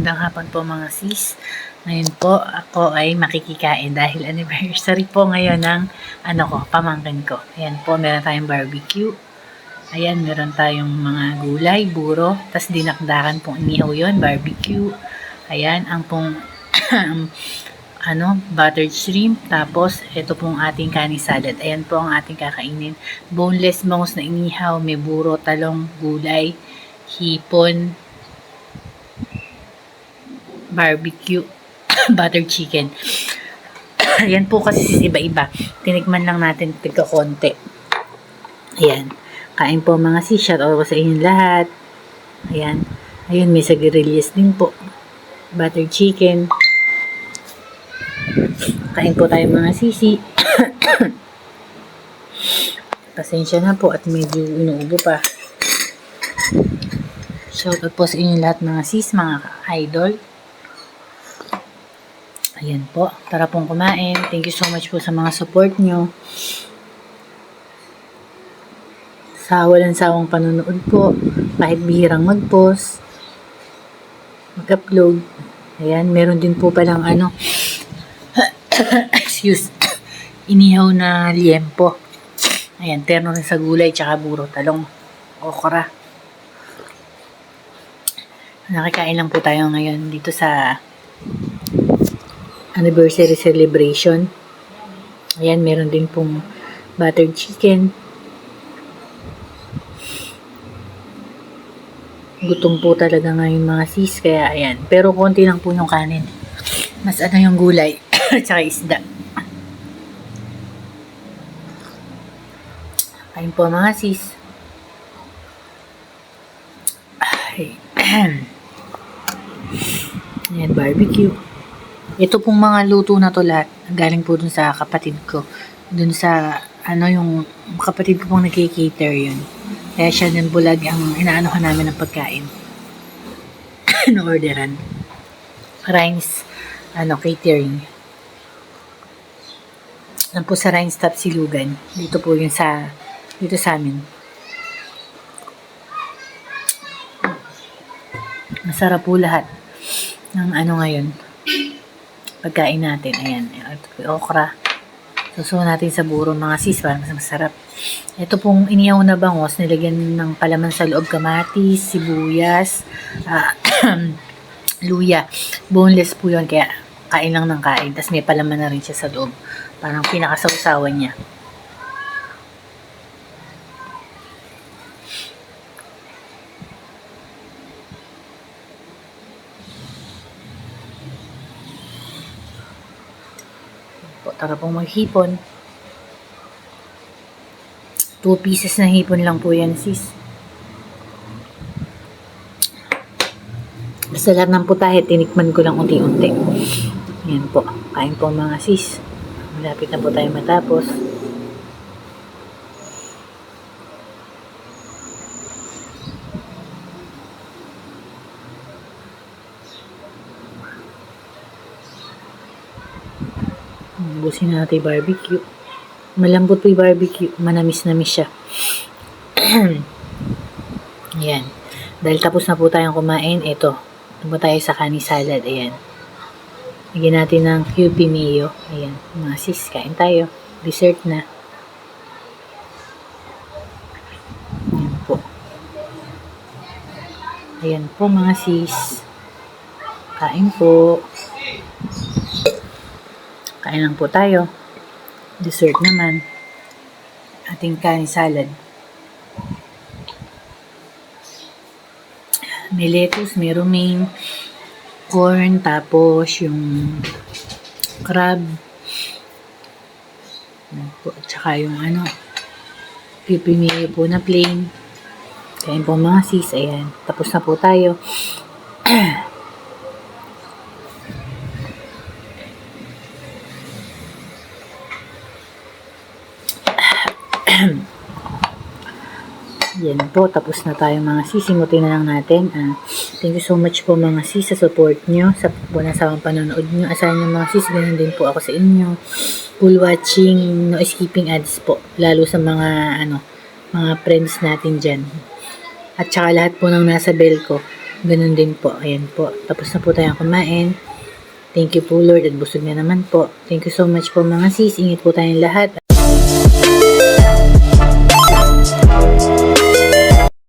Magandang hapon po mga sis. Ngayon po ako ay makikikain dahil anniversary po ngayon ng pamangkin ko. Ayan po, meron tayong barbecue. Ayan, meron tayong mga gulay, buro, tas dinakdakan pong inihaw yun, barbecue. Ayan, ang pong buttered shrimp, tapos ito pong ating kanin salad. Ayan po ang ating kakainin. Boneless bangus na inihaw, may buro, talong, gulay, hipon, barbecue, buttered chicken. Ayan po kasi iba-iba. Tinikman lang natin tigka konti. Ayan. Kain po mga sis. Shout out sa inyong lahat. Ayan. Ayun, may sigarilyas din po. Buttered chicken. Kain po tayo mga sisi. Pasensya na po at medyo inuubo pa. Shout out po sa inyong lahat mga sis, mga idol. Ayan po, tara pong kumain. Thank you so much po sa mga support nyo. Sa walang sawang panonood po, kahit bihirang mag-post, mag-upload. Ayan, meron din po palang inihaw na liempo. Ayan, terno rin sa gulay, tsaka buro, talong, okra. Nakikain lang po tayo ngayon dito sa anniversary celebration. Ayan, meron din pong buttered chicken. Gutom po talaga ngayon mga sis, kaya ayan. Pero konti lang po yung kanin. Mas yung gulay, tsaka isda. Kain po mga sis. Ayan, barbecue. Ito pong mga luto na to lahat, galing po dun sa kapatid ko. Dun sa, yung kapatid ko pong nag-cater yun. Kaya siya din bulag ang inaanohan namin ng pagkain. No-orderan. Rhines, catering. Yan po sa Rhines Top Silugan. Dito po yun dito sa amin. Masarap po lahat ng ngayon. Pagkain natin, ayan, okra. Susuho natin sa buro mga sis para mas masarap. Ito pong inihaw na bangos, nilagyan ng palaman sa loob, kamatis, sibuyas, luya. Boneless po yun, kaya kain lang ng kain. Tapos may palaman na rin siya sa loob. Parang pinakasawsawan niya. Tara pong maghipon. 2 pieces na hipon lang po yan sis. Basta lahat ng putahe, tinikman ko lang unti-unti. Yan po. Kain po mga sis. Malapit na po tayo matapos. Busin natin yung barbecue. Malambot po yung barbecue. Manamis-namis siya. Ayan. Dahil tapos na po tayong kumain, ito. Ito po tayo sa kanin salad. Ayan. Lagyan natin ng QP mayo. Ayan. Mga sis, kain tayo. Dessert na. Ayan po. Ayan po mga sis. Kain po. Kain lang po tayo. Dessert naman. Ating kanin salad. May lettuce, may romaine, corn, tapos yung crab. At saka yung pipinili po na plain. Kain po mga sis. Ayan. Tapos na po tayo. Yan po, tapos na tayo mga sis. Simutin na lang natin. Thank you so much po mga sis sa support nyo, sa bunasawang panonood nyo. Asahan nyo mga sis, ganun din po ako sa inyo. Full watching, no skipping ads po. Lalo sa mga, mga friends natin dyan. At saka lahat po ng nasa bell ko. Ganun din po. Ayan po. Tapos na po tayong kumain. Thank you po Lord at busog na naman po. Thank you so much po mga sis. Ingat po tayong lahat.